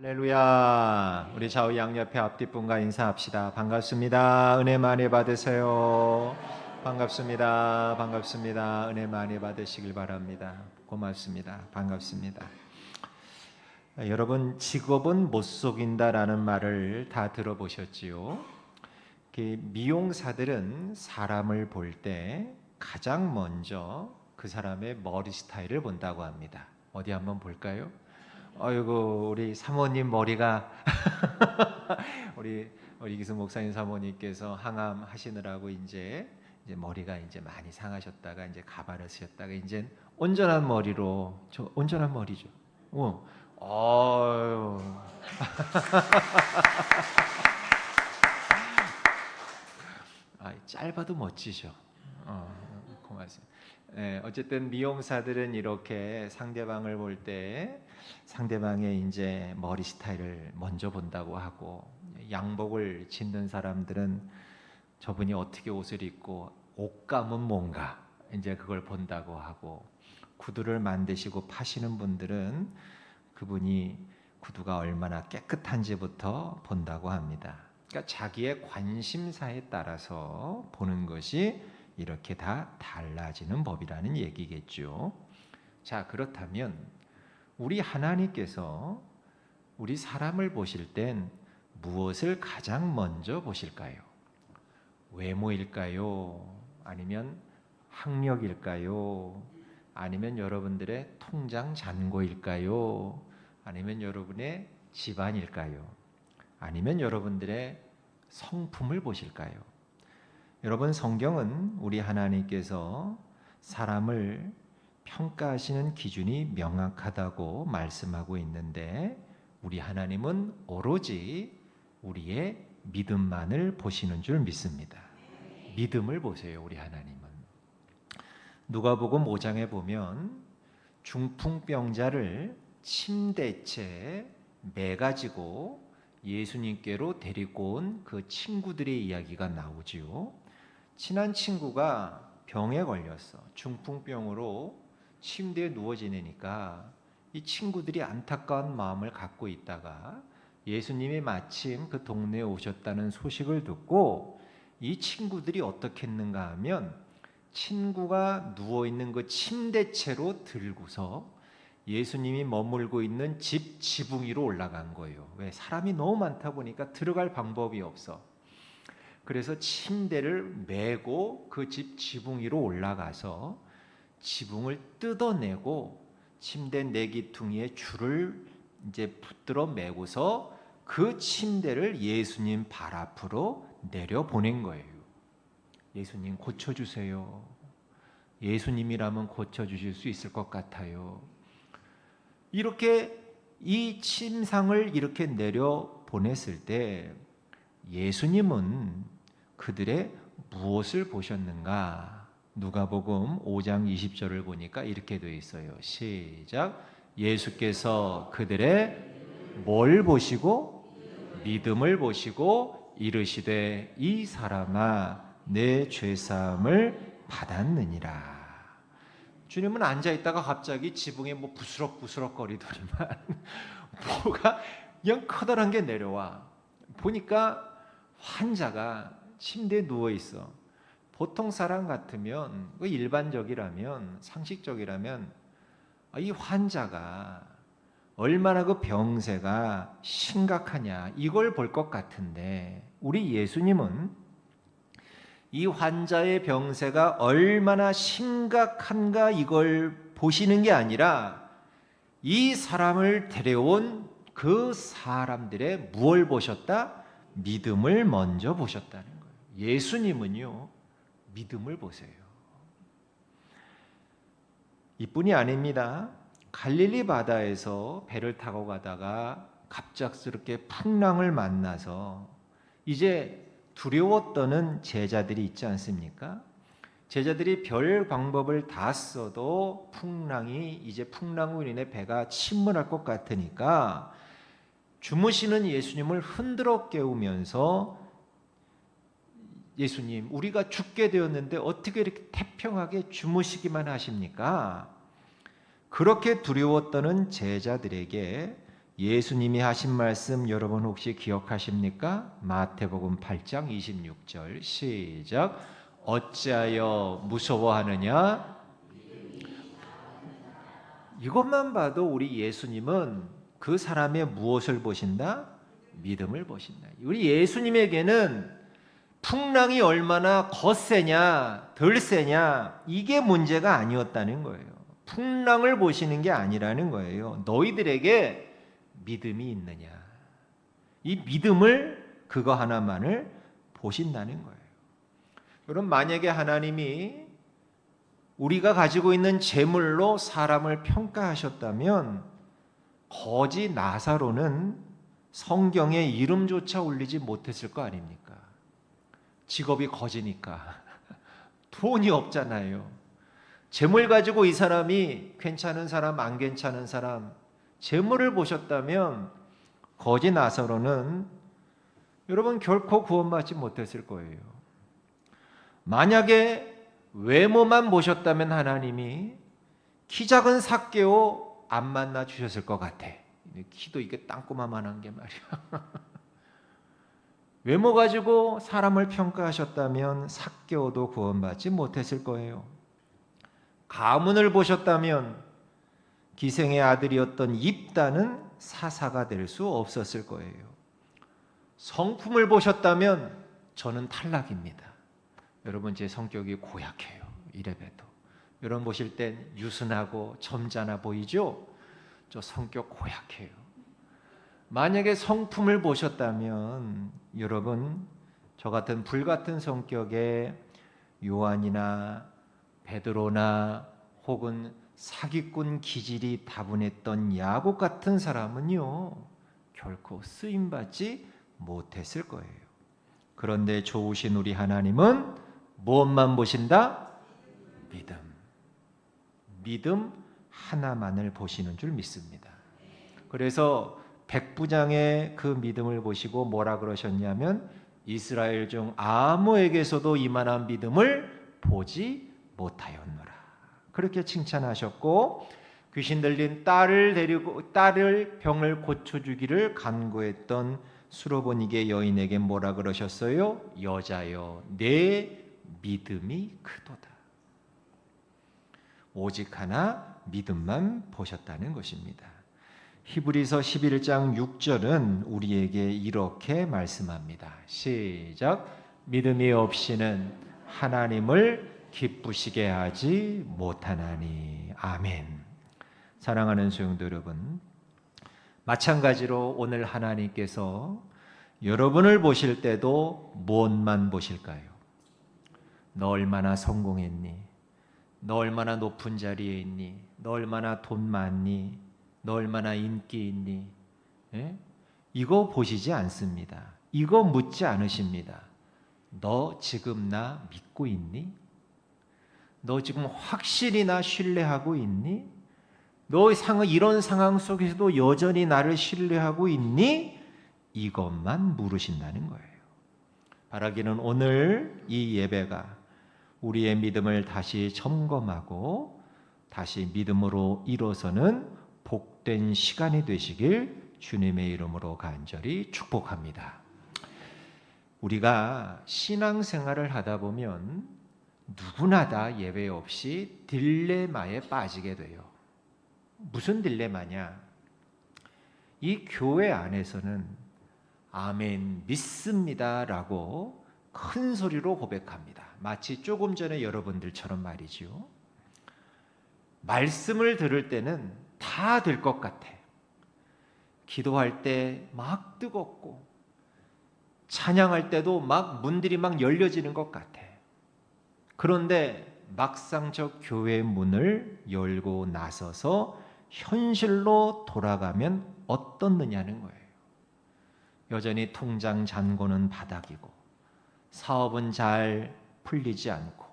할렐루야. 우리 좌우 양옆에 앞뒷분과 인사합시다. 반갑습니다. 은혜 많이 받으세요. 반갑습니다. 반갑습니다. 은혜 많이 받으시길 바랍니다. 고맙습니다. 반갑습니다. 여러분, 직업은 못 속인다라는 말을 다 들어보셨지요? 미용사들은 사람을 볼 때 가장 먼저 그 사람의 머리 스타일을 본다고 합니다. 어디 한번 볼까요? 아이고, 우리 사모님 머리가 우리 이기수 목사님 사모님께서 항암 하시느라고 이제 머리가 이제 많이 상하셨다가 이제 가발을 쓰셨다가 이제 온전한 머리로, 저 온전한 머리죠. 어유. 짧아도 멋지셔. 고맙습니다. 어쨌든 미용사들은 이렇게 상대방을 볼 때 상대방의 이제 머리 스타일을 먼저 본다고 하고, 양복을 짓는 사람들은 저분이 어떻게 옷을 입고 옷감은 뭔가 이제 그걸 본다고 하고, 구두를 만드시고 파시는 분들은 그분이 구두가 얼마나 깨끗한지부터 본다고 합니다. 그러니까 자기의 관심사에 따라서 보는 것이 이렇게 다 달라지는 법이라는 얘기겠죠. 자, 그렇다면 우리 하나님께서 우리 사람을 보실 땐 무엇을 가장 먼저 보실까요? 외모일까요? 아니면 학력일까요? 아니면 여러분들의 통장 잔고일까요? 아니면 여러분의 집안일까요? 아니면 여러분들의 성품을 보실까요? 여러분, 성경은 우리 하나님께서 사람을 평가하시는 기준이 명확하다고 말씀하고 있는데, 우리 하나님은 오로지 우리의 믿음만을 보시는 줄 믿습니다. 믿음을 보세요. 우리 하나님은 누가복음 5장에 보면 중풍병자를 침대째 매가지고 예수님께로 데리고 온 그 친구들의 이야기가 나오지요. 친한 친구가 병에 걸렸어. 중풍병으로 침대에 누워 지내니까 이 친구들이 안타까운 마음을 갖고 있다가 예수님이 마침 그 동네에 오셨다는 소식을 듣고 이 친구들이 어떻게 했는가 하면, 친구가 누워있는 그 침대채로 들고서 예수님이 머물고 있는 집 지붕 위로 올라간 거예요. 왜? 사람이 너무 많다 보니까 들어갈 방법이 없어. 그래서 침대를 메고 그 집 지붕 위로 올라가서 지붕을 뜯어내고 침대 내기퉁이에 줄을 이제 붙들어 메고서 그 침대를 예수님 발 앞으로 내려 보낸 거예요. 예수님, 고쳐주세요. 예수님이라면 고쳐주실 수 있을 것 같아요. 이렇게 이 침상을 이렇게 내려 보냈을 때 예수님은 그들의 무엇을 보셨는가? 누가복음 5장 20절을 보니까 이렇게 되어 있어요. 시작. 예수께서 그들의 뭘 보시고? 믿음을 보시고 이르시되, 이 사람아, 내 죄사함을 받았느니라. 주님은 앉아있다가 갑자기 지붕에 뭐 부스럭부스럭 거리더니만 뭐가 그냥 커다란 게 내려와. 보니까 환자가 침대에 누워있어. 보통 사람 같으면, 일반적이라면, 상식적이라면 이 환자가 얼마나 그 병세가 심각하냐 이걸 볼 것 같은데, 우리 예수님은 이 환자의 병세가 얼마나 심각한가 이걸 보시는 게 아니라 이 사람을 데려온 그 사람들의 무엇을 보셨다? 믿음을 먼저 보셨다는 거예요. 예수님은요, 믿음을 보세요. 이뿐이 아닙니다. 갈릴리 바다에서 배를 타고 가다가 갑작스럽게 풍랑을 만나서 이제 두려워 떠는 제자들이 있지 않습니까? 제자들이 별 방법을 다 써도 이제 풍랑으로 인해 배가 침몰할 것 같으니까 주무시는 예수님을 흔들어 깨우면서, 예수님, 우리가 죽게 되었는데 어떻게 이렇게 태평하게 주무시기만 하십니까? 그렇게 두려워 떠는 제자들에게 예수님이 하신 말씀 여러분 혹시 기억하십니까? 마태복음 8장 26절 시작. 어찌하여 무서워하느냐? 이것만 봐도 우리 예수님은 그 사람의 무엇을 보신다? 믿음을 보신다. 우리 예수님에게는 풍랑이 얼마나 거세냐 덜 세냐 이게 문제가 아니었다는 거예요. 풍랑을 보시는 게 아니라는 거예요. 너희들에게 믿음이 있느냐. 이 믿음을 그거 하나만을 보신다는 거예요. 여러분 만약에 하나님이 우리가 가지고 있는 재물로 사람을 평가하셨다면 거지 나사로는 성경에 이름조차 올리지 못했을 거 아닙니까? 직업이 거지니까 돈이 없잖아요. 재물 가지고 이 사람이 괜찮은 사람 안 괜찮은 사람 재물을 보셨다면 거지 나사로는 여러분 결코 구원받지 못했을 거예요. 만약에 외모만 보셨다면 하나님이 키 작은 삭개오 안 만나 주셨을 것 같아. 키도 이게 땅꼬마만한 게 말이야. 외모 가지고 사람을 평가하셨다면 삭개오도 구원받지 못했을 거예요. 가문을 보셨다면 기생의 아들이었던 입다는 사사가 될 수 없었을 거예요. 성품을 보셨다면 저는 탈락입니다. 여러분 제 성격이 고약해요. 이래봬도. 여러분 보실 땐 유순하고 점잖아 보이죠? 저 성격 고약해요. 만약에 성품을 보셨다면 여러분 저 같은 불같은 성격의 요한이나 베드로나 혹은 사기꾼 기질이 다분했던 야곱 같은 사람은요 결코 쓰임받지 못했을 거예요. 그런데 좋으신 우리 하나님은 무엇만 보신다? 믿음 하나만을 보시는 줄 믿습니다. 그래서 백부장의 그 믿음을 보시고 뭐라 그러셨냐면 이스라엘 중 아무에게서도 이만한 믿음을 보지 못하였노라. 그렇게 칭찬하셨고 귀신 들린 딸을 병을 고쳐주기를 간구했던 수로보니게 여인에게 뭐라 그러셨어요? 여자여 내 믿음이 크도다. 오직 하나 믿음만 보셨다는 것입니다. 히브리서 11장 6절은 우리에게 이렇게 말씀합니다. 시작. 믿음이 없이는 하나님을 기쁘시게 하지 못하나니. 아멘. 사랑하는 성도 여러분, 마찬가지로 오늘 하나님께서 여러분을 보실 때도 무엇만 보실까요? 너 얼마나 성공했니? 너 얼마나 높은 자리에 있니? 너 얼마나 돈 많니? 너 얼마나 인기 있니? 예? 이거 보시지 않습니다. 이거 묻지 않으십니다. 너 지금 나 믿고 있니? 너 지금 확실히 나 신뢰하고 있니? 너 이런 상황 속에서도 여전히 나를 신뢰하고 있니? 이것만 물으신다는 거예요. 바라기는 오늘 이 예배가 우리의 믿음을 다시 점검하고 다시 믿음으로 일어서는 복된 시간이 되시길 주님의 이름으로 간절히 축복합니다. 우리가 신앙생활을 하다 보면 누구나 다 예외 없이 딜레마에 빠지게 돼요. 무슨 딜레마냐? 이 교회 안에서는 아멘 믿습니다라고 큰 소리로 고백합니다. 마치 조금 전에 여러분들처럼 말이죠. 말씀을 들을 때는 다 될 것 같아. 기도할 때 막 뜨겁고 찬양할 때도 막 문들이 막 열려지는 것 같아. 그런데 막상 저 교회 문을 열고 나서서 현실로 돌아가면 어떻느냐는 거예요. 여전히 통장 잔고는 바닥이고 사업은 잘 풀리지 않고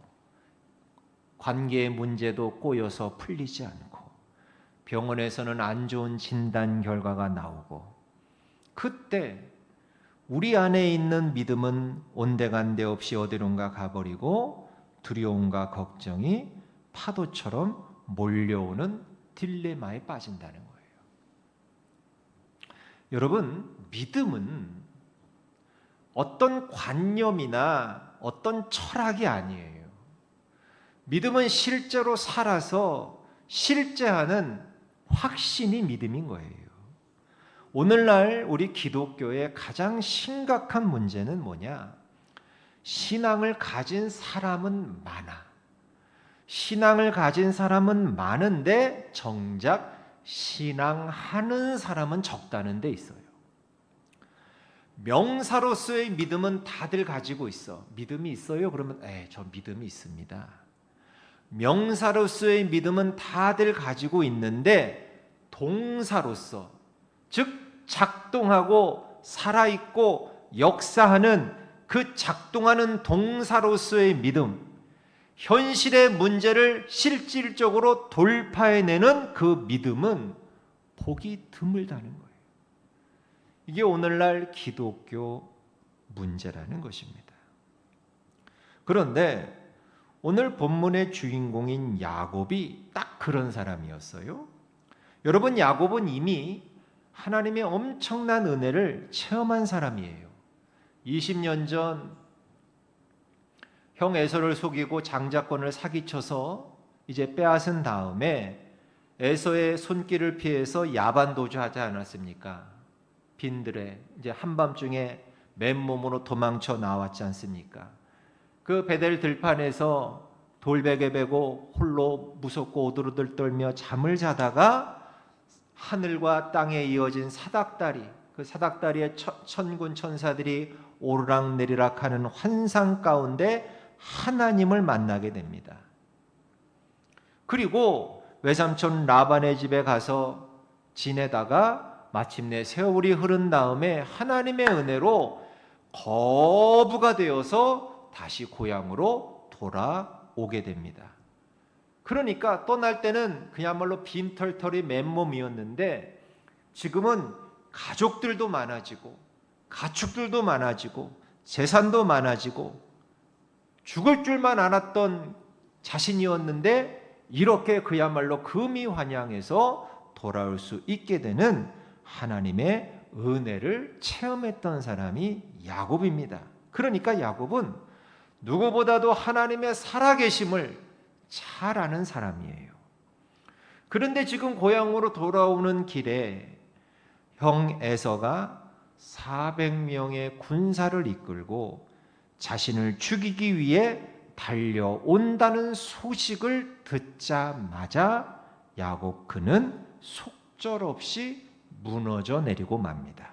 관계의 문제도 꼬여서 풀리지 않고 병원에서는 안 좋은 진단 결과가 나오고 그때 우리 안에 있는 믿음은 온데간데 없이 어디론가 가버리고 두려움과 걱정이 파도처럼 몰려오는 딜레마에 빠진다는 거예요. 여러분, 믿음은 어떤 관념이나 어떤 철학이 아니에요. 믿음은 실제로 살아서 실제하는 확신이 믿음인 거예요. 오늘날 우리 기독교의 가장 심각한 문제는 뭐냐? 신앙을 가진 사람은 많아. 신앙을 가진 사람은 많은데 정작 신앙하는 사람은 적다는 데 있어요. 명사로서의 믿음은 다들 가지고 있어. 믿음이 있어요? 그러면 저 믿음이 있습니다. 명사로서의 믿음은 다들 가지고 있는데 동사로서, 즉 작동하고 살아있고 역사하는 그 작동하는 동사로서의 믿음, 현실의 문제를 실질적으로 돌파해내는 그 믿음은 보기 드물다는 거예요. 이게 오늘날 기독교 문제라는 것입니다. 그런데 오늘 본문의 주인공인 야곱이 딱 그런 사람이었어요. 여러분, 야곱은 이미 하나님의 엄청난 은혜를 체험한 사람이에요. 20년 전 형 에서를 속이고 장자권을 사기쳐서 이제 빼앗은 다음에 에서의 손길을 피해서 야반도주하지 않았습니까? 빈들에 이제 한밤중에 맨몸으로 도망쳐 나왔지 않습니까? 그 베델 들판에서 돌베개 베고 홀로 무섭고 오두루들 떨며 잠을 자다가 하늘과 땅에 이어진 사닥다리, 그 사닥다리에 천군 천사들이 오르락내리락 하는 환상 가운데 하나님을 만나게 됩니다. 그리고 외삼촌 라반의 집에 가서 지내다가 마침내 세월이 흐른 다음에 하나님의 은혜로 거부가 되어서 다시 고향으로 돌아오게 됩니다. 그러니까 떠날 때는 그야말로 빈털털이 맨몸이었는데 지금은 가족들도 많아지고 가축들도 많아지고 재산도 많아지고 죽을 줄만 알았던 자신이었는데 이렇게 그야말로 금이환영해서 돌아올 수 있게 되는 하나님의 은혜를 체험했던 사람이 야곱입니다. 그러니까 야곱은 누구보다도 하나님의 살아계심을 잘 아는 사람이에요. 그런데 지금 고향으로 돌아오는 길에 형 에서가 400명의 군사를 이끌고 자신을 죽이기 위해 달려온다는 소식을 듣자마자 야곱 그는 속절없이 무너져 내리고 맙니다.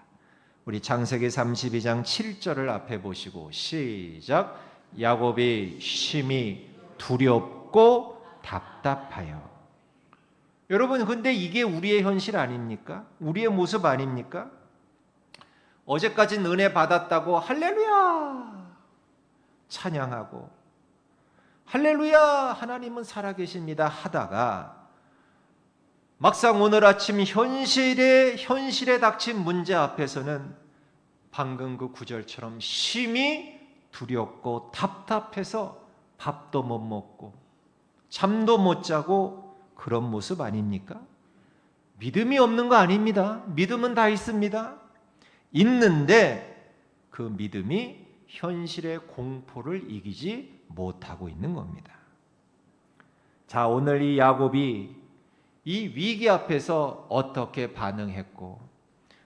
우리 창세기 32장 7절을 앞에 보시고 시작. 야곱이 심히 두렵고 답답하여. 여러분, 근데 이게 우리의 현실 아닙니까? 우리의 모습 아닙니까? 어제까지는 은혜 받았다고 할렐루야 찬양하고 할렐루야 하나님은 살아계십니다 하다가 막상 오늘 아침 현실에 닥친 문제 앞에서는 방금 그 구절처럼 심히 두렵고 답답해서 밥도 못 먹고 잠도 못 자고 그런 모습 아닙니까? 믿음이 없는 거 아닙니다. 믿음은 다 있습니다. 있는데 그 믿음이 현실의 공포를 이기지 못하고 있는 겁니다. 자, 오늘 이 야곱이 이 위기 앞에서 어떻게 반응했고,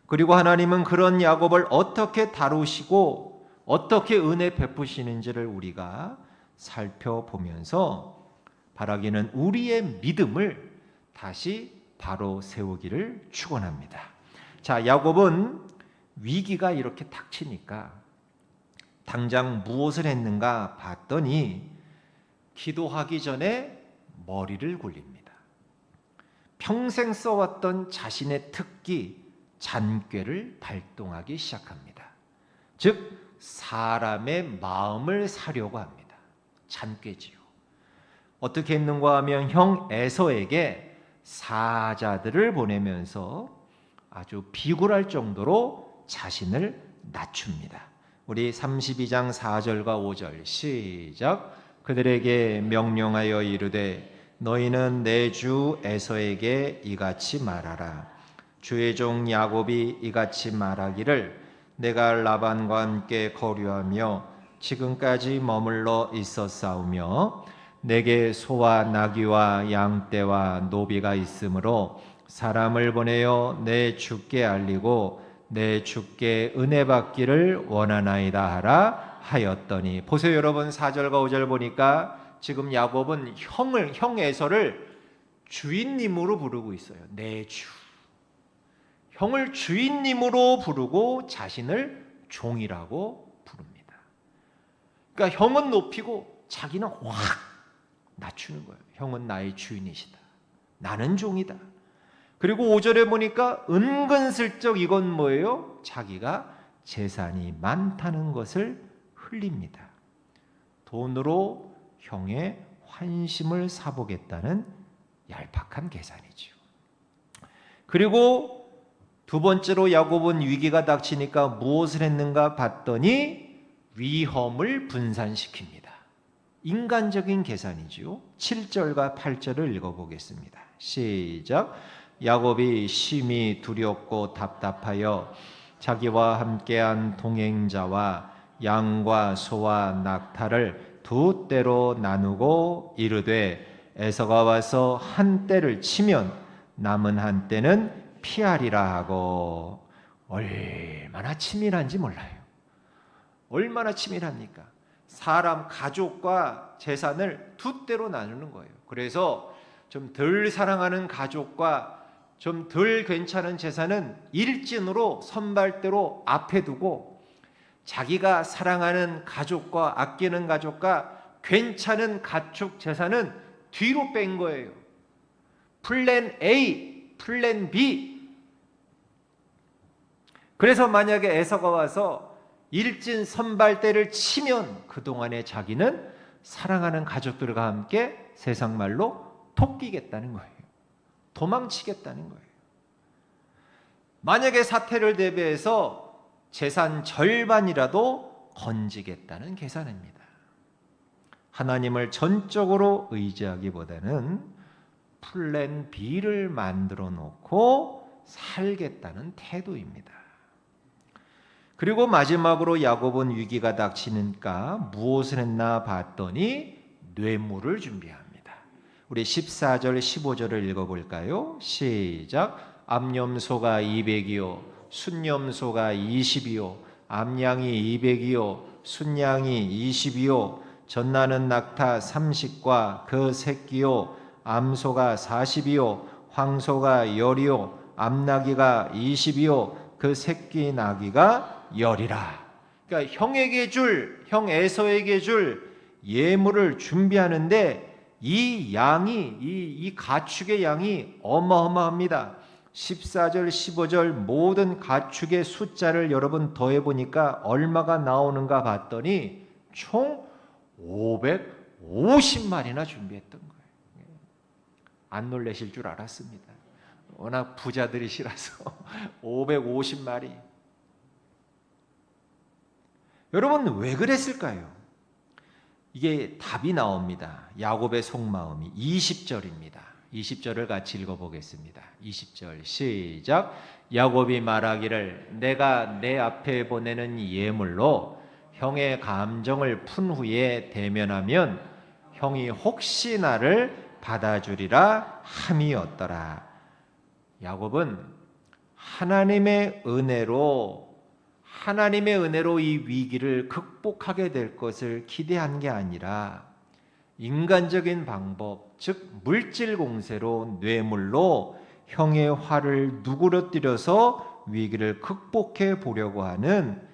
그리고 하나님은 그런 야곱을 어떻게 다루시고 어떻게 은혜 베푸시는지를 우리가 살펴보면서 바라기는 우리의 믿음을 다시 바로 세우기를 축원합니다. 자, 야곱은 위기가 이렇게 닥치니까 당장 무엇을 했는가 봤더니 기도하기 전에 머리를 굴립니다. 평생 써왔던 자신의 특기 잔꾀를 발동하기 시작합니다. 즉 사람의 마음을 사려고 합니다. 잔꾀지요. 어떻게 했는가 하면 형 에서에게 사자들을 보내면서 아주 비굴할 정도로 자신을 낮춥니다. 우리 32장 4절과 5절 시작. 그들에게 명령하여 이르되 너희는 내 주 에서에게 이같이 말하라. 주의 종 야곱이 이같이 말하기를 내가 라반과 함께 거류하며 지금까지 머물러 있었사오며 내게 소와 나귀와 양떼와 노비가 있으므로 사람을 보내어 내 주께 알리고 내 주께 은혜 받기를 원하나이다 하라 하였더니. 보세요 여러분, 4절과 5절 보니까 지금 야곱은 형 에서를 주인님으로 부르고 있어요. 내 주. 형을 주인님으로 부르고 자신을 종이라고 부릅니다. 그러니까 형은 높이고 자기는 확 낮추는 거예요. 형은 나의 주인이시다. 나는 종이다. 그리고 5절에 보니까 은근슬쩍 이건 뭐예요? 자기가 재산이 많다는 것을 흘립니다. 돈으로 형의 환심을 사보겠다는 얄팍한 계산이죠. 그리고 두 번째로 야곱은 위기가 닥치니까 무엇을 했는가 봤더니 위험을 분산시킵니다. 인간적인 계산이죠. 7절과 8절을 읽어보겠습니다. 시작. 야곱이 심히 두렵고 답답하여 자기와 함께한 동행자와 양과 소와 낙타를 두 떼로 나누고 이르되 에서가 와서 한 떼를 치면 남은 한 떼는 피하리라 하고. 얼마나 치밀한지 몰라요. 얼마나 치밀합니까? 사람 가족과 재산을 두 떼로 나누는 거예요. 그래서 좀 덜 사랑하는 가족과 좀 덜 괜찮은 재산은 일진으로 선발대로 앞에 두고 자기가 사랑하는 가족과 아끼는 가족과 괜찮은 가축 재산은 뒤로 뺀 거예요. 플랜 A, 플랜 B. 그래서 만약에 에서가 와서 일진 선발대를 치면 그동안에 자기는 사랑하는 가족들과 함께 세상 말로 토끼겠다는 거예요. 도망치겠다는 거예요. 만약에 사태를 대비해서 재산 절반이라도 건지겠다는 계산입니다. 하나님을 전적으로 의지하기보다는 플랜 B를 만들어 놓고 살겠다는 태도입니다. 그리고 마지막으로 야곱은 위기가 닥치니까 무엇을 했나 봤더니 뇌물을 준비합니다. 우리 14절 15절을 읽어볼까요? 시작. 암염소가 200이요 순염소가 20이요 암양이 200이요 순양이 20이요 젖나는 낙타 30과 그 새끼요 암소가 40이요 황소가 10이요 암나귀가 20이요 그 새끼 나귀가 10이라. 그러니까 형 에서에게 줄 예물을 준비하는데 이 양이 이 가축의 양이 어마어마합니다. 14절 15절 모든 가축의 숫자를 여러분 더해 보니까 얼마가 나오는가 봤더니 총 550마리나 준비했던 거예요. 안 놀라실 줄 알았습니다. 워낙 부자들이시라서 550마리. 여러분 왜 그랬을까요? 이게 답이 나옵니다. 야곱의 속마음이 20절입니다. 20절을 같이 읽어보겠습니다. 20절 시작. 야곱이 말하기를 내가 내 앞에 보내는 예물로 형의 감정을 푼 후에 대면하면 형이 혹시 나를 받아주리라 함이었더라. 야곱은 하나님의 은혜로 이 위기를 극복하게 될 것을 기대한 게 아니라 인간적인 방법, 즉 물질 공세로 뇌물로 형의 화를 누그러뜨려서 위기를 극복해 보려고 하는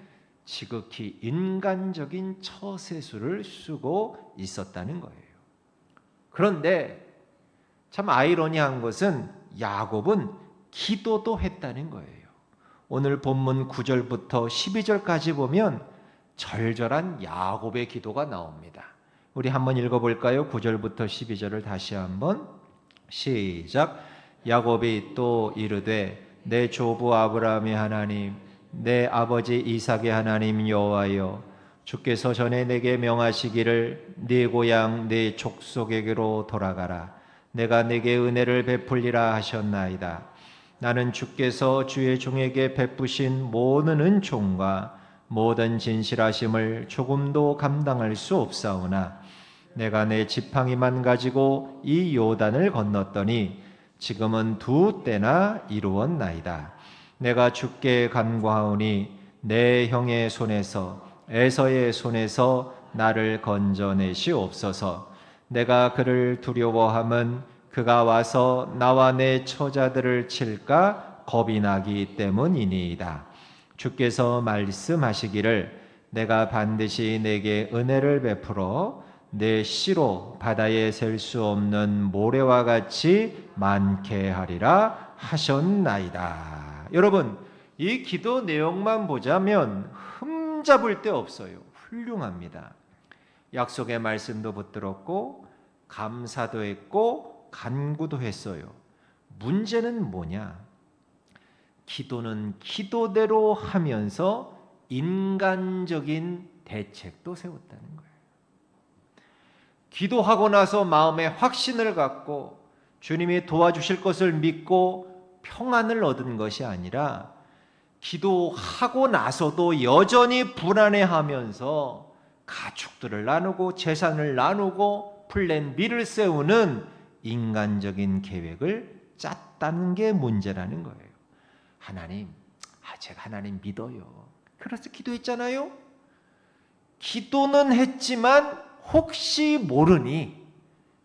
지극히 인간적인 처세술을 쓰고 있었다는 거예요. 그런데 참 아이러니한 것은 야곱은 기도도 했다는 거예요. 오늘 본문 9절부터 12절까지 보면 절절한 야곱의 기도가 나옵니다. 우리 한번 읽어볼까요? 9절부터 12절을 다시 한번 시작. 야곱이 또 이르되 내 조부 아브라함의 하나님 내 아버지 이삭의 하나님 여호와여 주께서 전에 내게 명하시기를 네 고향 네 족속에게로 돌아가라 내가 내게 은혜를 베풀리라 하셨나이다. 나는 주께서 주의 종에게 베푸신 모든 은총과 모든 진실하심을 조금도 감당할 수 없사오나 내가 내 지팡이만 가지고 이 요단을 건넜더니 지금은 2때나 이루었나이다. 내가 주께 간구하오니 내 형의 손에서 에서의 손에서 나를 건져내시옵소서. 내가 그를 두려워함은 그가 와서 나와 내 처자들을 칠까 겁이 나기 때문이니이다. 주께서 말씀하시기를 내가 반드시 내게 은혜를 베풀어 내 씨로 바다에 셀 수 없는 모래와 같이 많게 하리라 하셨나이다. 여러분, 이 기도 내용만 보자면 흠잡을 데 없어요. 훌륭합니다. 약속의 말씀도 붙들었고 감사도 했고 간구도 했어요. 문제는 뭐냐? 기도는 기도대로 하면서 인간적인 대책도 세웠다는 거예요. 기도하고 나서 마음에 확신을 갖고 주님이 도와주실 것을 믿고 평안을 얻은 것이 아니라 기도하고 나서도 여전히 불안해하면서 가축들을 나누고 재산을 나누고 플랜 B를 세우는 인간적인 계획을 짰다는 게 문제라는 거예요. 하나님, 제가 하나님 믿어요. 그래서 기도했잖아요. 기도는 했지만 혹시 모르니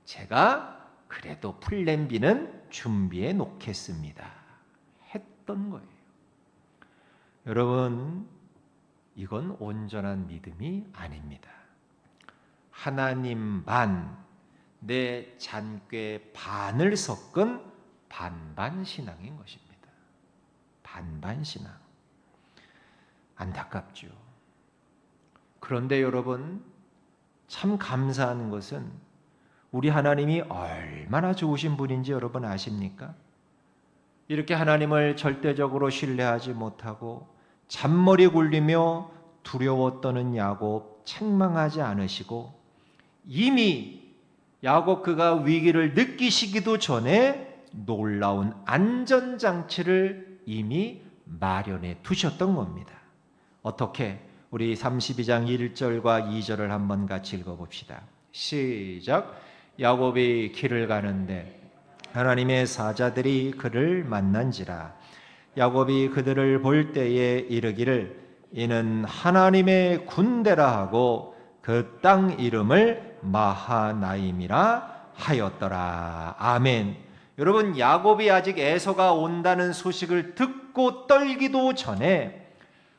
제가 그래도 플랜 B는 준비해 놓겠습니다. 했던 거예요. 여러분, 이건 온전한 믿음이 아닙니다. 하나님 반, 내 잔꾀 반을 섞은 반반 신앙인 것입니다. 반반 신앙. 안타깝죠. 그런데 여러분, 참 감사한 것은 우리 하나님이 얼마나 좋으신 분인지 여러분 아십니까? 이렇게 하나님을 절대적으로 신뢰하지 못하고 잔머리 굴리며 두려워 떠는 야곱 책망하지 않으시고 이미 야곱 그가 위기를 느끼시기도 전에 놀라운 안전장치를 이미 마련해 두셨던 겁니다. 어떻게? 우리 32장 1절과 2절을 한번 같이 읽어봅시다. 시작. 야곱이 길을 가는데 하나님의 사자들이 그를 만난지라. 야곱이 그들을 볼 때에 이르기를 이는 하나님의 군대라 하고 그 땅 이름을 마하나임이라 하였더라. 아멘. 여러분, 야곱이 아직 에서가 온다는 소식을 듣고 떨기도 전에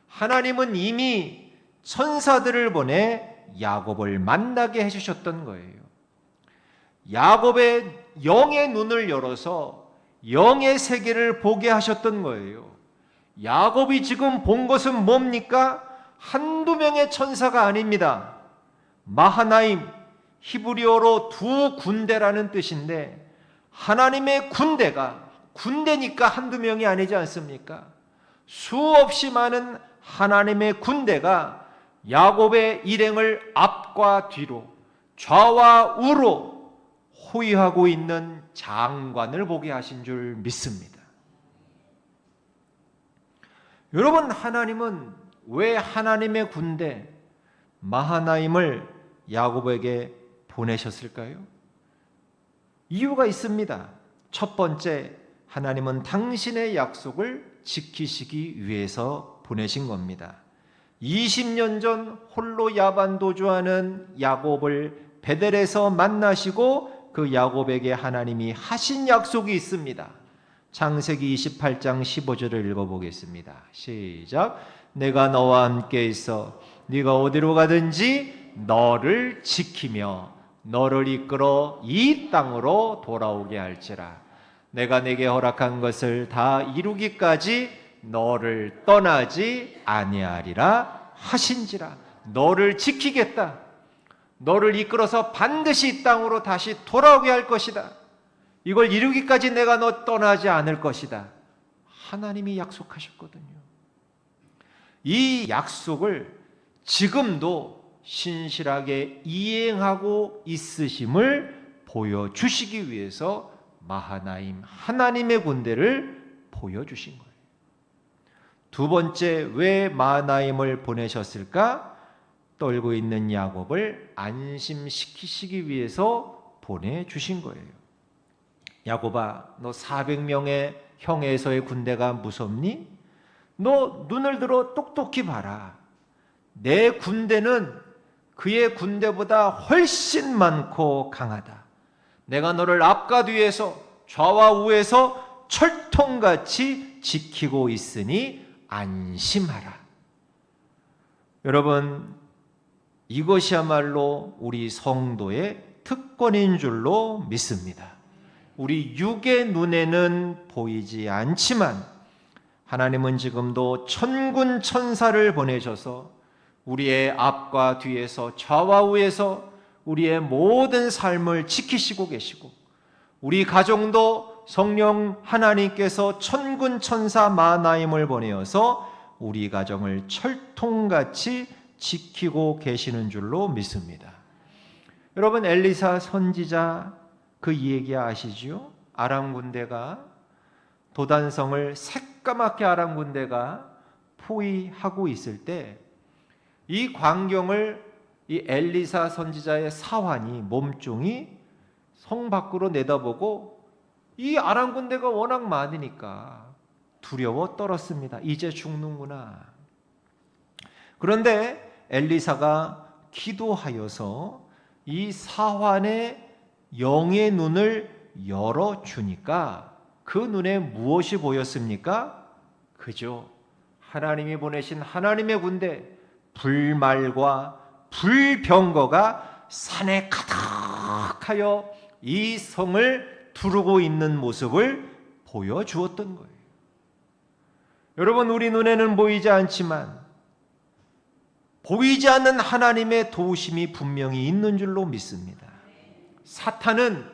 하나님은 이미 천사들을 보내 야곱을 만나게 해주셨던 거예요. 야곱의 영의 눈을 열어서 영의 세계를 보게 하셨던 거예요. 야곱이 지금 본 것은 뭡니까? 한두 명의 천사가 아닙니다. 마하나임, 히브리어로 두 군대라는 뜻인데 하나님의 군대니까 한두 명이 아니지 않습니까? 수없이 많은 하나님의 군대가 야곱의 일행을 앞과 뒤로 좌와 우로 호위하고 있는 장관을 보게 하신 줄 믿습니다. 여러분, 하나님은 왜 하나님의 군대 마하나임을 야곱에게 보내셨을까요? 이유가 있습니다. 첫 번째, 하나님은 당신의 약속을 지키시기 위해서 보내신 겁니다. 20년 전 홀로 야반도주하는 야곱을 베델에서 만나시고 그 야곱에게 하나님이 하신 약속이 있습니다. 창세기 28장 15절을 읽어보겠습니다. 시작. 내가 너와 함께 있어 네가 어디로 가든지 너를 지키며 너를 이끌어 이 땅으로 돌아오게 할지라. 내가 네게 허락한 것을 다 이루기까지 너를 떠나지 아니하리라 하신지라. 너를 지키겠다. 너를 이끌어서 반드시 이 땅으로 다시 돌아오게 할 것이다. 이걸 이루기까지 내가 너 떠나지 않을 것이다. 하나님이 약속하셨거든요. 이 약속을 지금도 신실하게 이행하고 있으심을 보여주시기 위해서 마하나임 하나님의 군대를 보여주신 거예요. 두 번째, 왜 마하나임을 보내셨을까? 떨고 있는 야곱을 안심시키시기 위해서 보내주신 거예요. 야곱아, 너 400명의 형 에서의 군대가 무섭니? 너 눈을 들어 똑똑히 봐라. 내 군대는 그의 군대보다 훨씬 많고 강하다. 내가 너를 앞과 뒤에서 좌와 우에서 철통같이 지키고 있으니 안심하라. 여러분, 이것이야말로 우리 성도의 특권인 줄로 믿습니다. 우리 육의 눈에는 보이지 않지만 하나님은 지금도 천군 천사를 보내셔서 우리의 앞과 뒤에서 좌와 우에서 우리의 모든 삶을 지키시고 계시고, 우리 가정도 성령 하나님께서 천군 천사 마하나임을 보내어서 우리 가정을 철통같이 지키고 계시는 줄로 믿습니다. 여러분, 엘리사 선지자 그 얘기 아시죠? 아람 군대가, 도단성을 새까맣게 아람 군대가 포위하고 있을 때 이 광경을 이 엘리사 선지자의 사환이, 몸종이 성 밖으로 내다보고 이 아람 군대가 워낙 많으니까 두려워 떨었습니다. 이제 죽는구나. 그런데 엘리사가 기도하여서 이 사환의 영의 눈을 열어주니까 그 눈에 무엇이 보였습니까? 그죠? 하나님이 보내신 하나님의 군대, 불말과 불병거가 산에 가득하여 이 성을 두르고 있는 모습을 보여주었던 거예요. 여러분, 우리 눈에는 보이지 않지만 보이지 않는 하나님의 도우심이 분명히 있는 줄로 믿습니다. 사탄은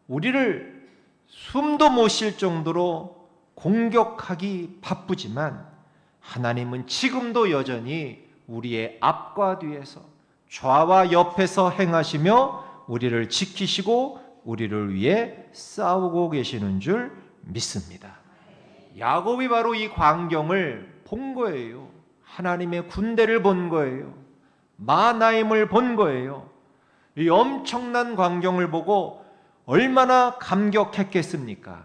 우리를 숨도 못 쉴 정도로 공격하기 바쁘지만 하나님은 지금도 여전히 우리의 앞과 뒤에서 좌와 옆에서 행하시며 우리를 지키시고 우리를 위해 싸우고 계시는 줄 믿습니다. 야곱이 바로 이 광경을 본 거예요. 하나님의 군대를 본 거예요. 마하나임을 본 거예요. 이 엄청난 광경을 보고 얼마나 감격했겠습니까?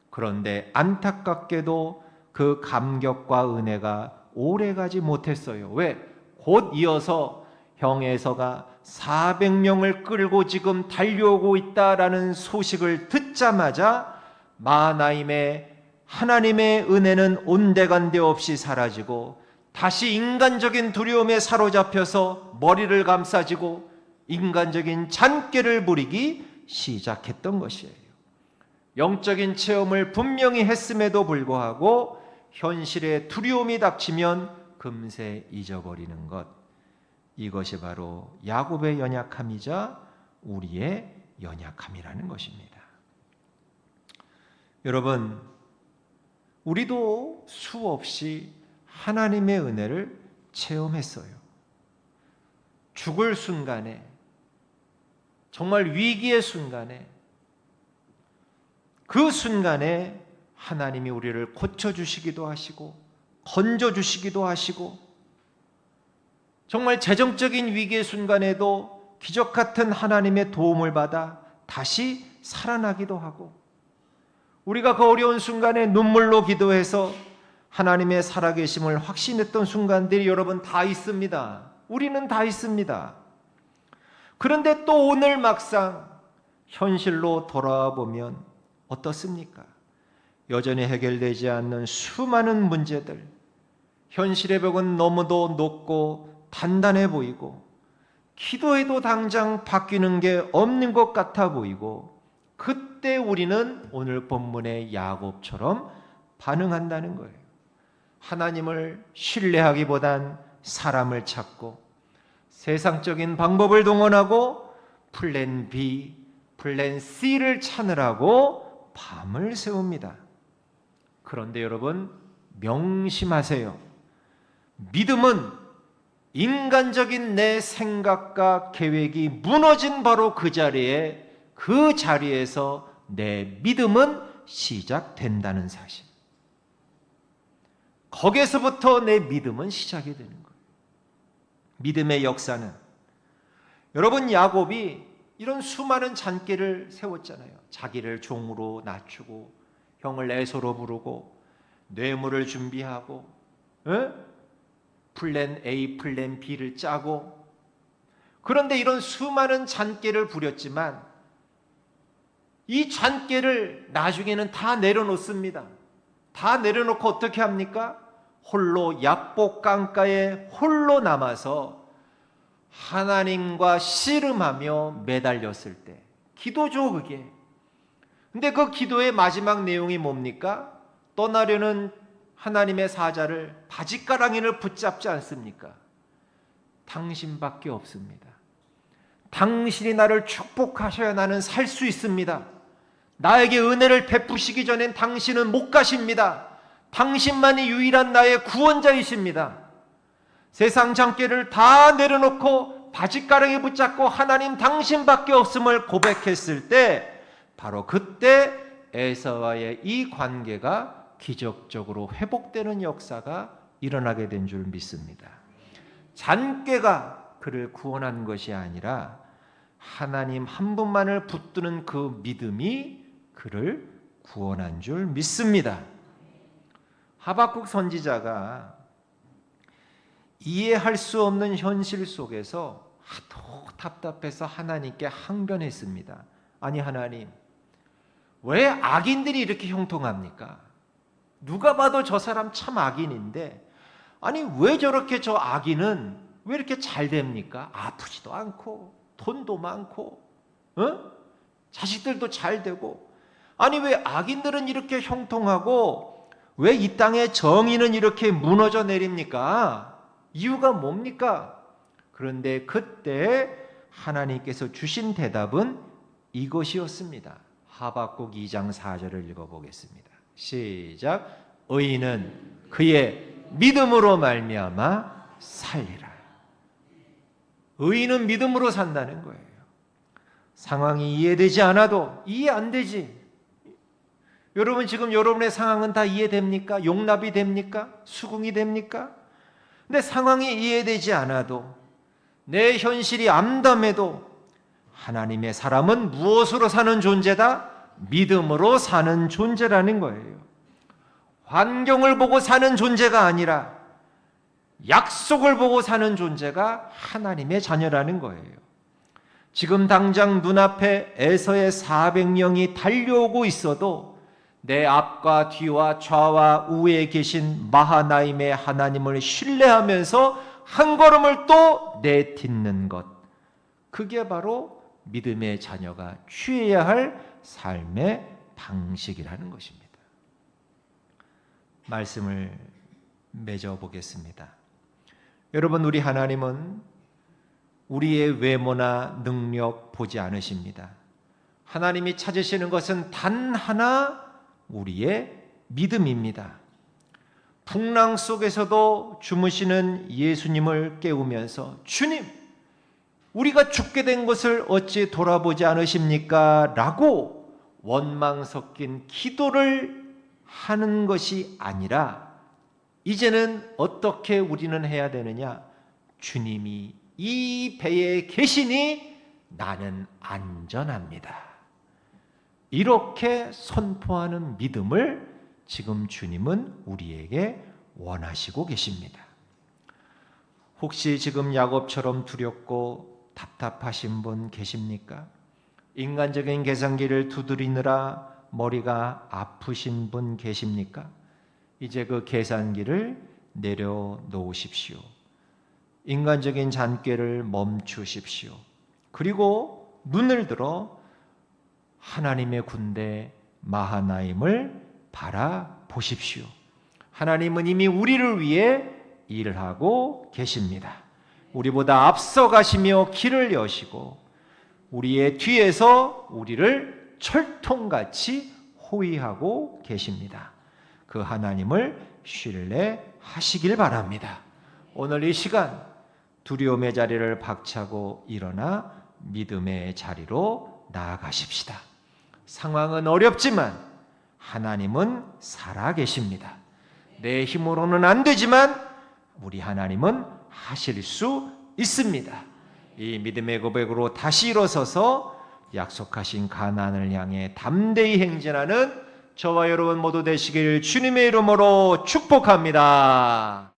그런데 안타깝게도 그 감격과 은혜가 오래가지 못했어요. 왜? 곧 이어서 형 에서가 400명을 끌고 지금 달려오고 있다라는 소식을 듣자마자 마하나임의 하나님의 은혜는 온데간데 없이 사라지고 다시 인간적인 두려움에 사로잡혀서 머리를 감싸지고 인간적인 잔꾀를 부리기 시작했던 것이에요. 영적인 체험을 분명히 했음에도 불구하고 현실의 두려움이 닥치면 금세 잊어버리는 것, 이것이 바로 야곱의 연약함이자 우리의 연약함이라는 것입니다. 여러분, 우리도 수없이 하나님의 은혜를 체험했어요. 죽을 순간에, 정말 위기의 순간에, 그 순간에 하나님이 우리를 고쳐주시기도 하시고 건져주시기도 하시고, 정말 재정적인 위기의 순간에도 기적 같은 하나님의 도움을 받아 다시 살아나기도 하고, 우리가 그 어려운 순간에 눈물로 기도해서 하나님의 살아계심을 확신했던 순간들이 여러분 다 있습니다. 우리는 다 있습니다. 그런데 또 오늘 막상 현실로 돌아와 보면 어떻습니까? 여전히 해결되지 않는 수많은 문제들, 현실의 벽은 너무도 높고 단단해 보이고 기도해도 당장 바뀌는 게 없는 것 같아 보이고, 그때 우리는 오늘 본문의 야곱처럼 반응한다는 거예요. 하나님을 신뢰하기보단 사람을 찾고 세상적인 방법을 동원하고 플랜 B, 플랜 C를 찾으라고 밤을 새웁니다. 그런데 여러분, 명심하세요. 믿음은 인간적인 내 생각과 계획이 무너진 바로 그 자리에서 내 믿음은 시작된다는 사실. 거기에서부터 내 믿음은 시작이 되는 거예요. 믿음의 역사는, 여러분, 야곱이 이런 수많은 잔꾀를 세웠잖아요. 자기를 종으로 낮추고 형을 에서로 부르고 뇌물을 준비하고 플랜 A, 플랜 B를 짜고. 그런데 이런 수많은 잔꾀를 부렸지만 이 잔꾀를 나중에는 다 내려놓습니다. 다 내려놓고 어떻게 합니까? 홀로 약복 강가에 홀로 남아서 하나님과 씨름하며 매달렸을 때, 기도죠 그게. 근데 그 기도의 마지막 내용이 뭡니까? 떠나려는 하나님의 사자를 바짓가랑이를 붙잡지 않습니까? 당신밖에 없습니다. 당신이 나를 축복하셔야 나는 살 수 있습니다. 나에게 은혜를 베푸시기 전엔 당신은 못 가십니다. 당신만이 유일한 나의 구원자이십니다. 세상 장깨를 다 내려놓고 바짓가랑이 붙잡고 하나님 당신밖에 없음을 고백했을 때, 바로 그때 에서와의 이 관계가 기적적으로 회복되는 역사가 일어나게 된 줄 믿습니다. 잔꾀가 그를 구원한 것이 아니라 하나님 한 분만을 붙드는 그 믿음이 그를 구원한 줄 믿습니다. 하박국 선지자가 이해할 수 없는 현실 속에서 하도 답답해서 하나님께 항변했습니다. 아니 하나님, 왜 악인들이 이렇게 형통합니까? 누가 봐도 저 사람 참 악인인데, 아니 왜 저렇게 저 악인은 왜 이렇게 잘 됩니까? 아프지도 않고 돈도 많고 자식들도 잘 되고, 아니 왜 악인들은 이렇게 형통하고 왜 이 땅의 정의는 이렇게 무너져 내립니까? 이유가 뭡니까? 그런데 그때 하나님께서 주신 대답은 이것이었습니다. 하박국 2장 4절을 읽어보겠습니다. 시작. 의인은 그의 믿음으로 말미암아 살리라. 의인은 믿음으로 산다는 거예요. 상황이 이해되지 않아도, 이해 안 되지. 여러분 지금 여러분의 상황은 다 이해됩니까? 용납이 됩니까? 수긍이 됩니까? 근데 상황이 이해되지 않아도, 내 현실이 암담해도 하나님의 사람은 무엇으로 사는 존재다? 믿음으로 사는 존재라는 거예요. 환경을 보고 사는 존재가 아니라 약속을 보고 사는 존재가 하나님의 자녀라는 거예요. 지금 당장 눈앞에 에서의 400명이 달려오고 있어도 내 앞과 뒤와 좌와 우에 계신 마하나임의 하나님을 신뢰하면서 한 걸음을 또 내딛는 것, 그게 바로 믿음의 자녀가 취해야 할 삶의 방식이라는 것입니다. 말씀을 맺어 보겠습니다. 여러분, 우리 하나님은 우리의 외모나 능력 보지 않으십니다. 하나님이 찾으시는 것은 단 하나, 우리의 믿음입니다. 풍랑 속에서도 주무시는 예수님을 깨우면서 주님, 우리가 죽게 된 것을 어찌 돌아보지 않으십니까? 라고 원망 섞인 기도를 하는 것이 아니라, 이제는 어떻게 우리는 해야 되느냐? 주님이 이 배에 계시니 나는 안전합니다. 이렇게 선포하는 믿음을 지금 주님은 우리에게 원하시고 계십니다. 혹시 지금 야곱처럼 두렵고 답답하신 분 계십니까? 인간적인 계산기를 두드리느라 머리가 아프신 분 계십니까? 이제 그 계산기를 내려놓으십시오. 인간적인 잔꾀를 멈추십시오. 그리고 눈을 들어 하나님의 군대 마하나임을 바라보십시오. 하나님은 이미 우리를 위해 일하고 계십니다. 우리보다 앞서가시며 길을 여시고 우리의 뒤에서 우리를 철통같이 호위하고 계십니다. 그 하나님을 신뢰하시길 바랍니다. 오늘 이 시간 두려움의 자리를 박차고 일어나 믿음의 자리로 나아가십시다. 상황은 어렵지만 하나님은 살아계십니다. 내 힘으로는 안 되지만 우리 하나님은 하실 수 있습니다. 이 믿음의 고백으로 다시 일어서서 약속하신 가나안을 향해 담대히 행진하는 저와 여러분 모두 되시길 주님의 이름으로 축복합니다.